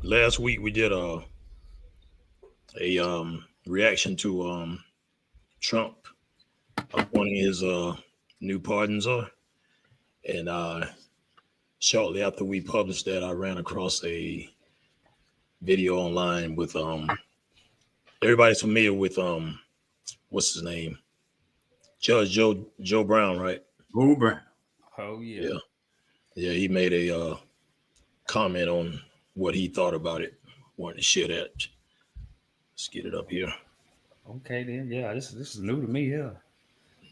last week we did a reaction to Trump appointing his new pardon czar, and shortly after we published that, I ran across a video online with everybody's familiar with what's his name, Judge Joe Brown, right? Uber. Oh yeah. Yeah, yeah. He made a comment on what he thought about it. Wanted to share that. Let's get it up here. Okay then. Yeah, this is new to me. Yeah.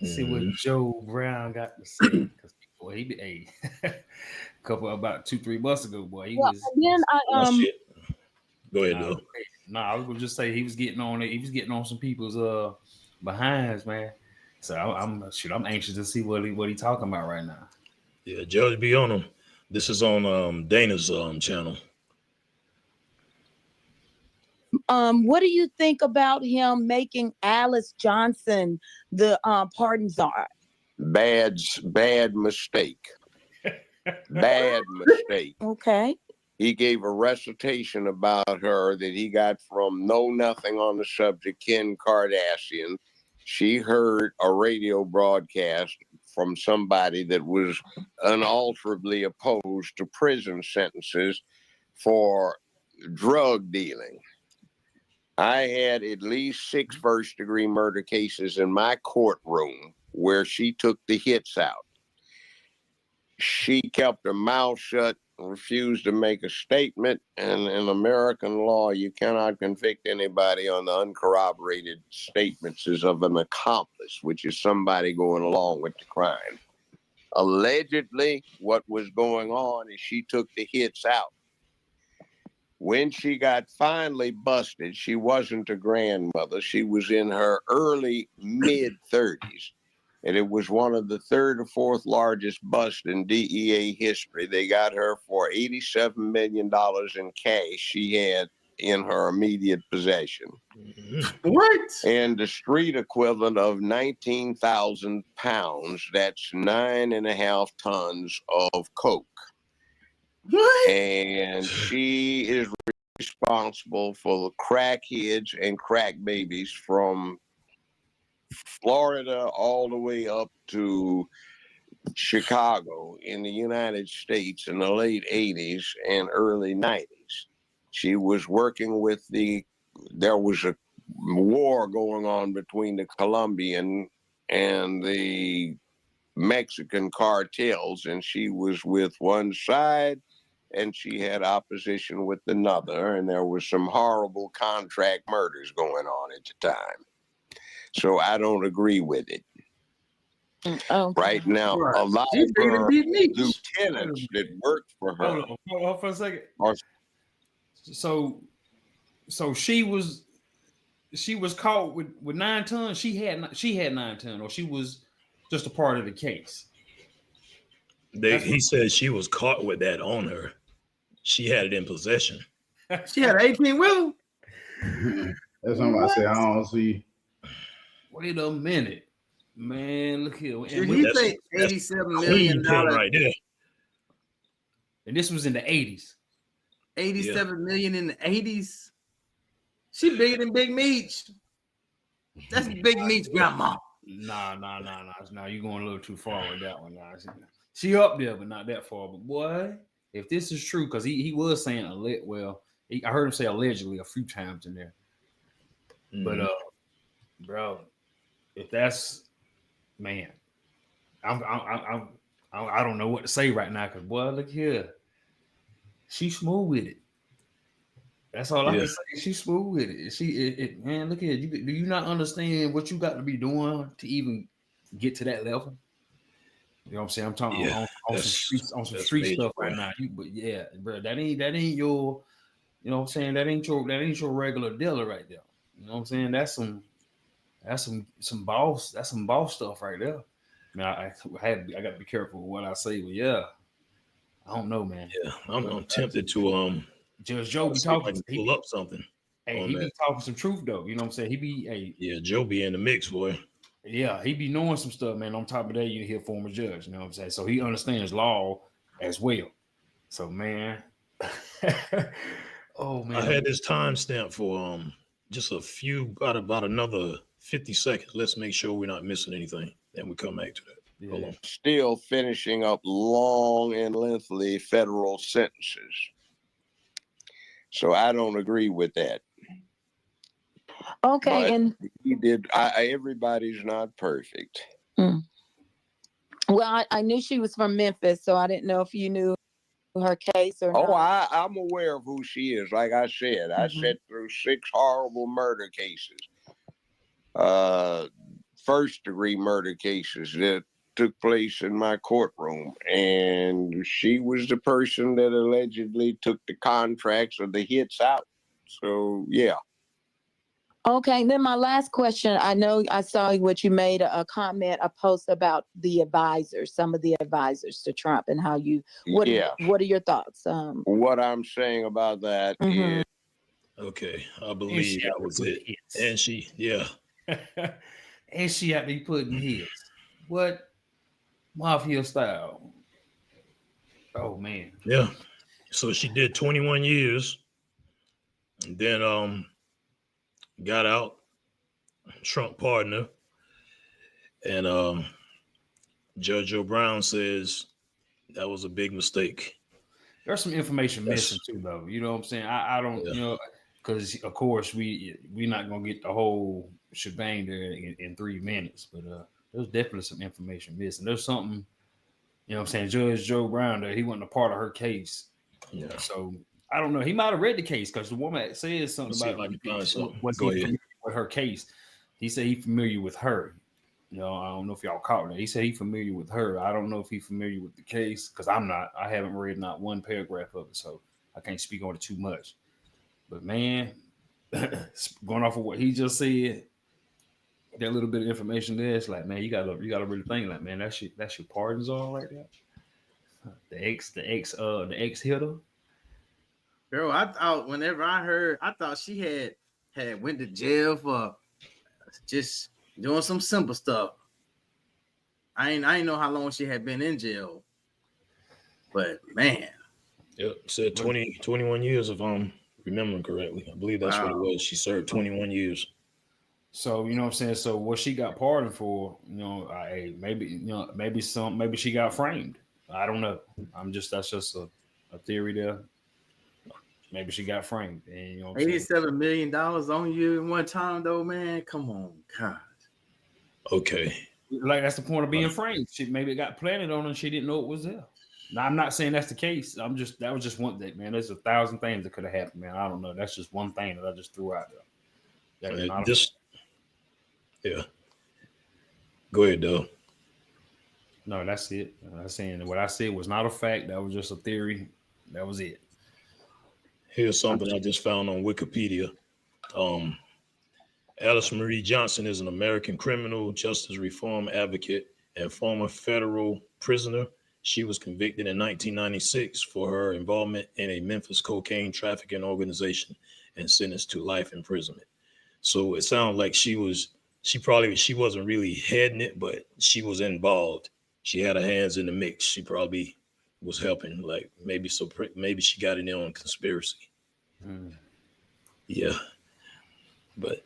Let's see what Mhm. Joe Brown got to say. Cause boy, he be a couple about 2-3 months ago. Boy, he Well, was. and then Oh shit. Go ahead, Nah, though. nah. I was gonna just say he was getting on it. He was getting on some people's behinds, man. So I'm anxious to see what he talking about right now. Yeah, Judge be on him. This is on Dana's channel. what do you think about him making Alice Johnson the pardon czar? Bad mistake. Bad mistake. Okay. He gave a recitation about her that he got from Know Nothing on the Subject, Ken Kardashian. She heard a radio broadcast from somebody that was unalterably opposed to prison sentences for drug dealing. I had at least 6 first-degree murder cases in my courtroom where she took the hits out. She kept her mouth shut, refused to make a statement, and in American law, you cannot convict anybody on the uncorroborated statements as of an accomplice, which is somebody going along with the crime. Allegedly, what was going on is she took the hits out. When she got finally busted, she wasn't a grandmother. She was in her early mid-30s. And it was one of the third or fourth largest busts in DEA history. They got her for $87 million in cash she had in her immediate possession. What? And the street equivalent of 19,000 pounds, that's 9.5 tons of coke. What? And she is responsible for the crackheads and crack babies from Florida all the way up to Chicago in the United States in the late 80s and early 90s. She was working with there was a war going on between the Colombian and the Mexican cartels, and she was with one side and she had opposition with another, and there was some horrible contract murders going on at the time. So I don't agree with it. Okay. Right now, Right. a lot She's of bigger than her Big Meech. lieutenants that worked for her Hold on for a second. are So she was caught with 9 tons. She had 9 tons, or she was just a part of the case. He said she was caught with that on her. She had it in possession. She had 18 wheeler. That's something I say. I don't see. Wait a minute, man. Look here. Did he say $87 million? Right there. And this was in the 80s. 87 million in the 80s. She bigger than Big Meech. That's Big Meech grandma. Nah. Now you going a little too far with that one. Nah. She up there, but not that far. But boy, if this is true, because he was saying I heard him say allegedly a few times in there. But bro, if that's, man, I don't know what to say right now, because boy, look here, she's smooth with it. That's all I can say. She's smooth with it. Man, look here. Do you not understand what you got to be doing to even get to that level? You know what I'm saying? I'm talking on some street stuff right now. But yeah, bro, that ain't your, you know what I'm saying? That ain't your regular dealer right there. You know what I'm saying? That's some boss stuff right there. I mean, I got to be careful with what I say, but yeah, I don't know, man. Yeah, I'm tempted to Judge Joe be talking. Pull up something. Hey, he be talking some truth though. You know what I'm saying? He be yeah, Joe be in the mix, boy. Yeah, he be knowing some stuff, man. On top of that, you hear former judge. You know what I'm saying? So he understands law as well. So man, Oh man, I had this timestamp for just a few about another 50 seconds. Let's make sure we're not missing anything. Then we come back to that. yeah. Hold on. Still finishing up long and lengthy federal sentences. So I don't agree with that. Okay, But and he did. Everybody's not perfect. well, I knew she was from Memphis, so I didn't know if you knew her case or Oh, not. I'm aware of who she is. Like I said, I sat through 6 horrible murder cases. First degree murder cases that took place in my courtroom. And she was the person that allegedly took the contracts or the hits out. So, yeah. Okay, then my last question. I know I saw what you made a comment, a post about the advisors, some of the advisors to Trump, and how you. What are your thoughts? What I'm saying about that is. Okay, I And believe she that out was there it. putting And hits. she, yeah. And she out there putting hits. What mafia style? Oh man. Yeah. So she did 21 years and then got out, Trump pardoned her. And Judge O'Brien says that was a big mistake. There's some information That's missing too, though. You know what I'm saying? I don't, yeah. because of course we're not gonna get the whole shebang there in 3 minutes, but there's definitely some information missing. There's something, you know what I'm saying? Judge Joe Brown there, he wasn't a part of her case. Yeah. So I don't know. He might have read the case because the woman says something Let's see if about I can find something. was Go he ahead. familiar with her case. He said he familiar with her. You know, I don't know if y'all caught that. He said he familiar with her. I don't know if he familiar with the case because I'm not. I haven't read not one paragraph of it, so I can't speak on it too much. But man, going off of what he just said, that little bit of information there, it's like, man, you gotta really think like, man, that's your pardons all right there. The ex hitter. Bro, I thought whenever I heard, I thought she had went to jail for just doing some simple stuff. I ain't know how long she had been in jail. But man. Yep. Said 21 years if I'm remembering correctly. I believe that's what it was. She served 21 years. So you know what I'm saying. So what she got pardoned for, maybe she got framed. I don't know. That's just a theory there. Maybe she got framed. And you know what I'm saying? $87 million on you in one time though, man. Come on, God. Okay. Like that's the point of being framed. She maybe got planted on and she didn't know it was there. Now I'm not saying that's the case. That was just one thing, man. There's 1,000 things that could have happened, man. I don't know. That's just one thing that I just threw out there. That is not yeah. Go ahead, though. No, that's it. I'm saying what I said was not a fact. That was just a theory. That was it. Here's something I just found on Wikipedia. Alice Marie Johnson is an American criminal justice reform advocate and former federal prisoner. She was convicted in 1996 for her involvement in a Memphis cocaine trafficking organization and sentenced to life imprisonment. So it sounds like she wasn't really heading it, but she was involved. She had her hands in the mix. She probably was helping, like maybe she got in there on conspiracy. Yeah, but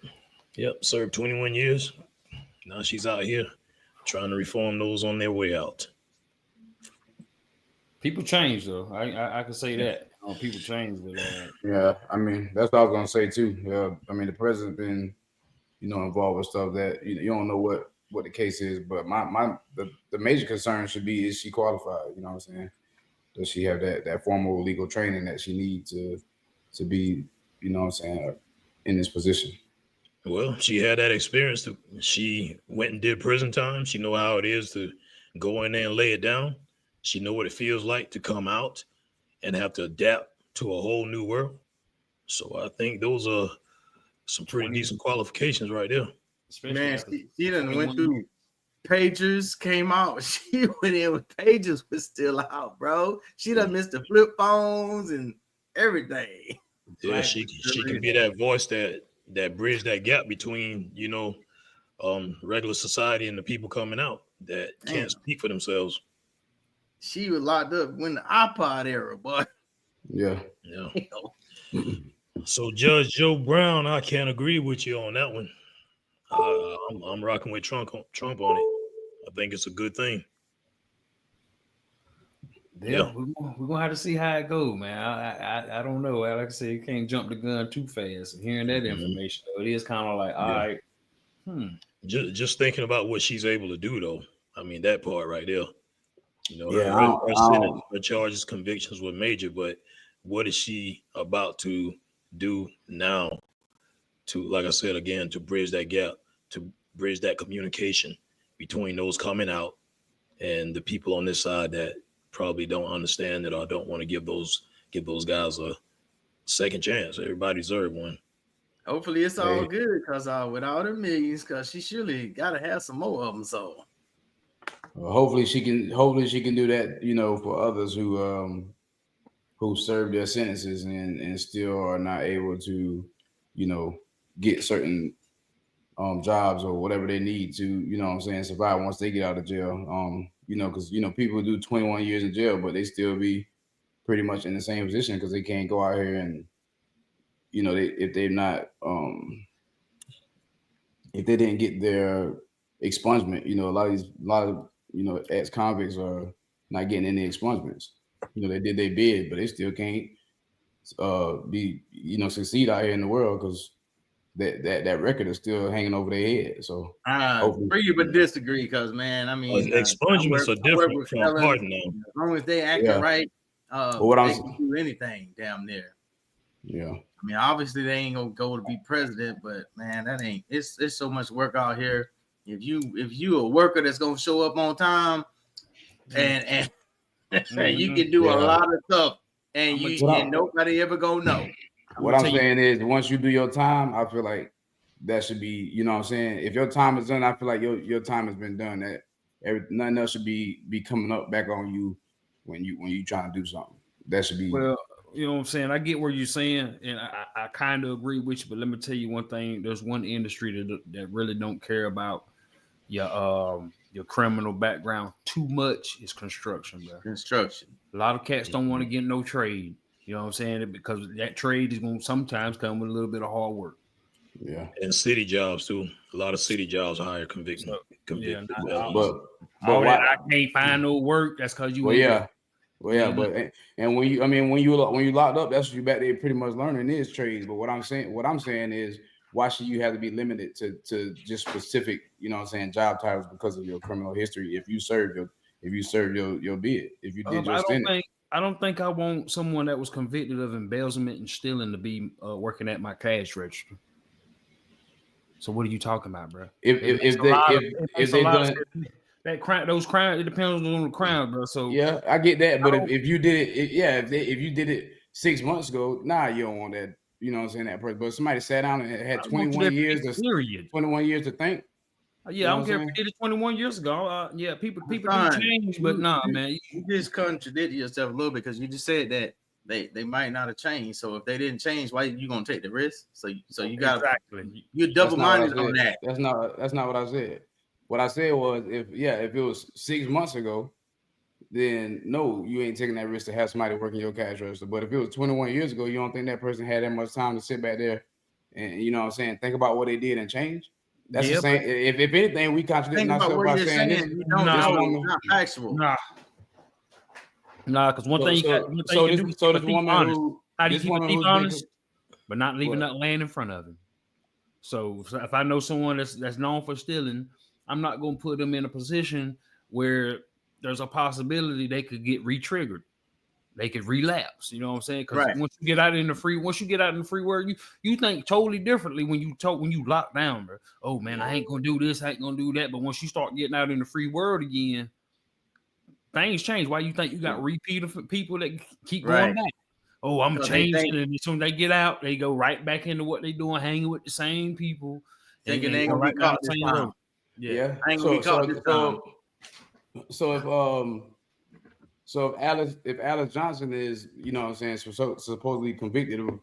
yep, served 21 years. Now she's out here trying to reform those on their way out. People change, though. I can say that. People change, but yeah, I mean that's what I was gonna say too. Yeah, I mean the president's been, involved with stuff that you don't know what the case is. But the major concern should be, is she qualified? You know what I'm saying? Does she have that formal legal training that she needs to be, what I'm saying, in this position? Well, she had that experience. She went and did prison time. She know how it is to go in there and lay it down. She know what it feels like to come out and have to adapt to a whole new world. So I think those are some pretty decent qualifications right there. Man, she done went through pagers, came out. She went in with pagers was still out, bro. She done missed the flip phones and everything. Yeah, she can be that voice that bridge that gap between, regular society and the people coming out that can't speak for themselves. She was locked up when the iPod era, boy. Yeah. Yeah. So Judge Joe Brown, I can't agree with you on that one. I'm rocking with Trump on it. I think it's a good thing. Yeah, we're gonna have to see how it goes, man. I don't know. Like I said, you can't jump the gun too fast. Hearing that information, though, it is kind of like, all right. Just thinking about what she's able to do, though. I mean, that part right there. You know, her charges, convictions were major, but what is she about to do now to, like I said again, to bridge that gap, to bridge that communication between those coming out and the people on this side that probably don't understand it or don't want to give those guys a second chance. Everybody deserves one. Hopefully it's all good because with all the millions, because she surely got to have some more of them. So hopefully she can do that, you know, for others who served their sentences and still are not able to, you know, get certain jobs or whatever they need to, you know what I'm saying, survive once they get out of jail. You know, because, you know, people do 21 years in jail, but they still be pretty much in the same position because they can't go out here and, you know, if they're not, if they didn't get their expungement, you know, a lot of, you know, ex-convicts are not getting any expungements. You know, they did their bid, but they still can't be, you know, succeed out here in the world because that record is still hanging over their head. So I agree but disagree because, man, I mean, expungements are different from pardon now. As long as they acting right, they can do anything damn near. Yeah. I mean, obviously they ain't gonna go to be president, but man, that ain't. It's so much work out here. If you a worker that's gonna show up on time, and you can do a lot of stuff, and nobody ever gonna know. What I'm saying is, once you do your time, I feel like that should be, you know what I'm saying? If your time is done, I feel like your time has been done. That nothing else should be coming up back on you when you trying to do something. That should be. Well, you know what I'm saying? I get what you're saying, and I kind of agree with you, but let me tell you one thing. There's one industry that really don't care about your criminal background too much is construction, bro. Construction. A lot of cats don't want to get no trade. You know what I'm saying? Because that trade is going to sometimes come with a little bit of hard work. Yeah. And city jobs too. A lot of city jobs hire convicted. Yeah, but I can't find no work. That's because you. Well, yeah. Well, yeah, but and when you locked up, that's what you back there pretty much learning is trades. But what I'm saying is, why should you have to be limited to just specific, you know what I'm saying, job titles because of your criminal history? If you serve your bid, if you did your stint. I don't think I want someone that was convicted of embezzlement and stealing to be working at my cash register. So what are you talking about, bro? Those crimes, it depends on the crime, bro. So yeah, I get that, but if you did it, if you did it 6 months ago, you don't want that. You know what I'm saying, that person. But somebody sat down and had 21 years to think. Yeah, I don't care if you did it 21 years ago. People do change, but nah, man. You just contradicted yourself a little bit because you just said that they might not have changed. So if they didn't change, why are you gonna take the risk? So you got you're double-minded on that. That's not what I said. What I said was if it was 6 months ago, then no, you ain't taking that risk to have somebody working your cash register. But if it was 21 years ago, you don't think that person had that much time to sit back there and, you know what I'm saying, think about what they did and change? That's the same. If anything, we contradict ourselves by saying this. Not factual. Nah, because one thing you got to do is keep a thief honest, but not leaving that land in front of him. So if I know someone that's known for stealing, I'm not going to put them in a position where there's a possibility they could get re-triggered. They could relapse. You know what I'm saying? Because once you get out in the free world, you think totally differently when you lock down, bro. Oh man, I ain't gonna do this, I ain't gonna do that. But once you start getting out in the free world again, things change. Why you think you got repeat people that keep going back? Oh, I'm changing, and as soon as they get out, they go right back into what they doing, hanging with the same people, thinking they ain't gonna be caught this time. Yeah. I ain't gonna be caught this time. So if Alice Johnson is, you know what I'm saying, supposedly convicted of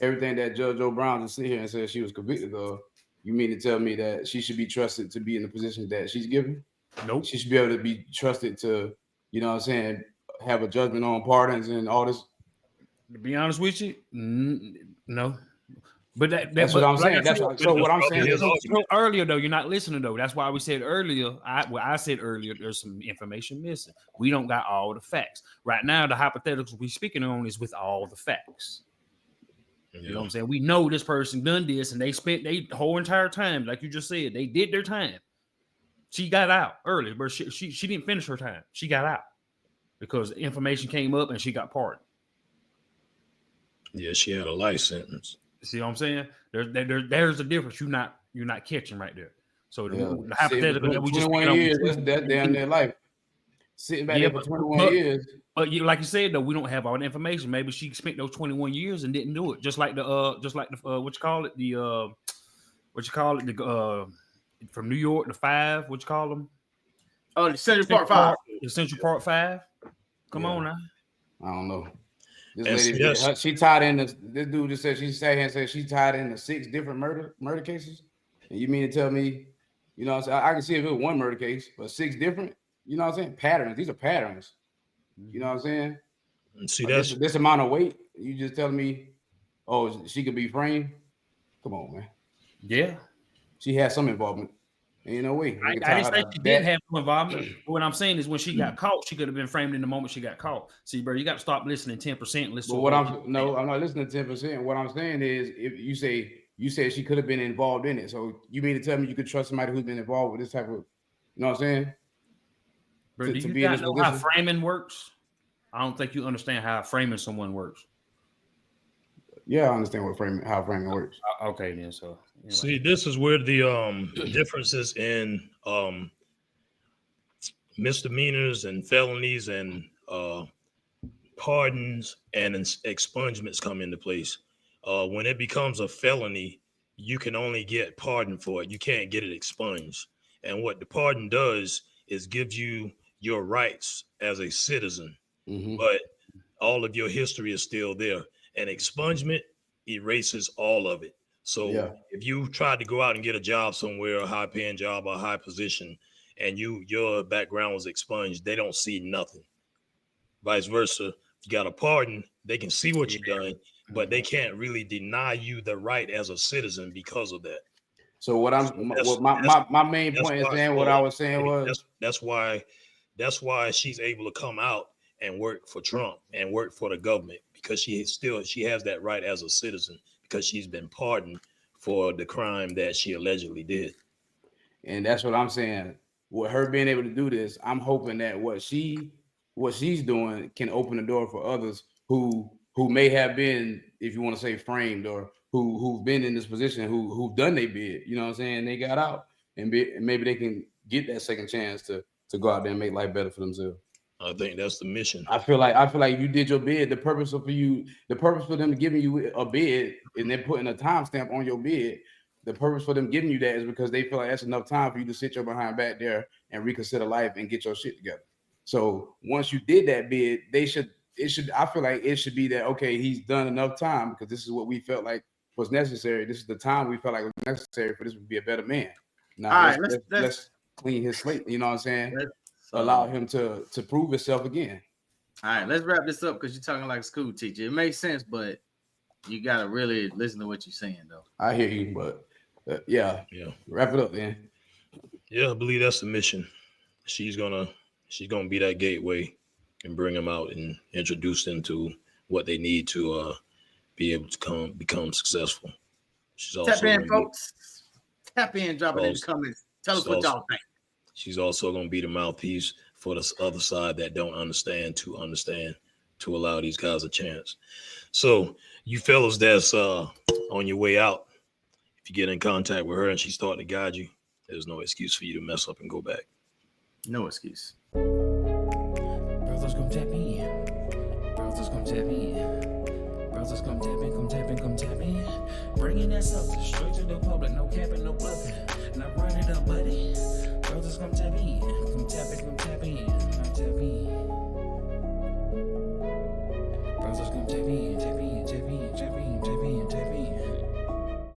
everything that Judge Joe Brown just sit here and said she was convicted of, you mean to tell me that she should be trusted to be in the position that she's given? Nope. She should be able to be trusted to, you know what I'm saying, have a judgment on pardons and all this. To be honest with you, No. But that's what I'm saying. That's so what I'm saying is earlier though, you're not listening though. That's why we said earlier. I said earlier, there's some information missing. We don't got all the facts right now. The hypotheticals we speaking on is with all the facts. You know what I'm saying? We know this person done this, and they spent their whole entire time, like you just said, they did their time. She got out early, but she didn't finish her time. She got out because information came up and she got pardoned. Yeah, she had a life sentence. See what I'm saying? There's a difference. You're not catching right there. So the hypothetical that we just 21 years, that's damn near life. Sitting back there for 21 years. But like you said though, we don't have all the information. Maybe she spent those 21 years and didn't do it. Just like the what you call it? From New York, the 5, what you call them? Oh, the Central Park 5. The Central Park 5. Come on now. I don't know. This lady, she tied in this dude just said she sat here and said she tied in the 6 different murder cases. And you mean to tell me, you know what I'm saying? I can see if it was one murder case, but 6 different, you know what I'm saying? Patterns. These are patterns. You know what I'm saying? See, that's this amount of weight. You just telling me, oh, she could be framed? Come on, man. Yeah. She had some involvement. Ain't no way. I didn't say she didn't have no involvement. What I'm saying is when she got caught, she could have been framed in the moment she got caught. See, bro, you got to stop listening 10%. Listen. But I'm not listening to 10%. What I'm saying is, if you said she could have been involved in it, so you mean to tell me you could trust somebody who's been involved with this type of, you know what I'm saying? Bro, do you not know how framing works? I don't think you understand how framing someone works. Yeah, I understand how framing works. Okay, then. So anyway. See, this is where the differences in misdemeanors and felonies and pardons and expungements come into place. When it becomes a felony, you can only get pardoned for it. You can't get it expunged. And what the pardon does is gives you your rights as a citizen, but all of your history is still there. And expungement erases all of it. So if you try to go out and get a job somewhere, a high paying job, a high position, and your background was expunged, they don't see nothing. Vice versa, you got a pardon, they can see what you've done, but they can't really deny you the right as a citizen because of that. So my main point is saying what I was saying was that's why she's able to come out and work for Trump and work for the government, because she has that right as a citizen because she's been pardoned for the crime that she allegedly did. And that's what I'm saying. With her being able to do this, I'm hoping that what she's doing can open the door for others who may have been, if you want to say, framed, or who've been in this position, who've done their bid. You know what I'm saying? They got out, and maybe they can get that second chance to go out there and make life better for themselves. I think that's the mission. I feel like you did your bid. The purpose for them giving you a bid and then putting a timestamp on your bid, the purpose for them giving you that is because they feel like that's enough time for you to sit your behind back there and reconsider life and get your shit together. So once you did that bid, I feel like it should be that, okay, he's done enough time because this is what we felt like was necessary. This is the time we felt like was necessary for this to be a better man. Now let's clean his slate. You know what I'm saying? Allow him to prove himself again. All right, let's wrap this up because you're talking like a school teacher. It makes sense, but you gotta really listen to what you're saying, though. I hear you, but yeah. Wrap it up, then. Yeah, I believe that's the mission. She's gonna be that gateway and bring them out and introduce them to what they need to be able to become successful. She's also tap in, folks. Tap in, drop it in the comments. Tell us what y'all think. She's also going to be the mouthpiece for the other side that don't understand, to allow these guys a chance. So you fellas that's on your way out, if you get in contact with her and she start to guide you, there's no excuse for you to mess up and go back. No excuse. Brothers come tap in. Brothers come tap in. Brothers come tap in, come tap in, come tap in. Bringing that substance straight to the public, no capping, no bluffing. Now